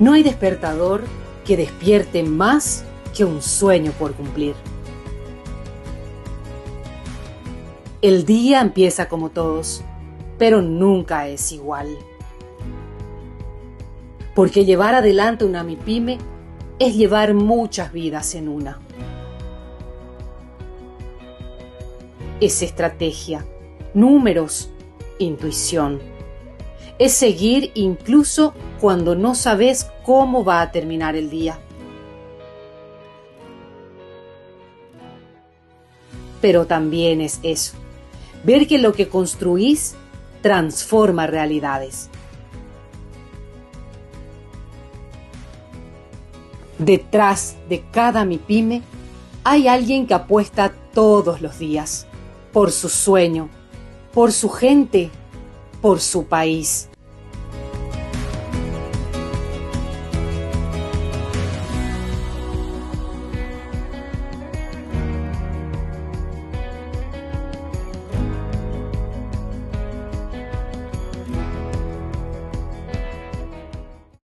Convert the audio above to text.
No hay despertador que despierte más que un sueño por cumplir. El día empieza como todos, pero nunca es igual. Porque llevar adelante una MIPYME es llevar muchas vidas en una. Es estrategia, números, intuición. Es seguir incluso cuando no sabes cómo va a terminar el día. Pero también es eso, ver que lo que construís transforma realidades. Detrás de cada MIPYME hay alguien que apuesta todos los días por su sueño, por su gente, por su país.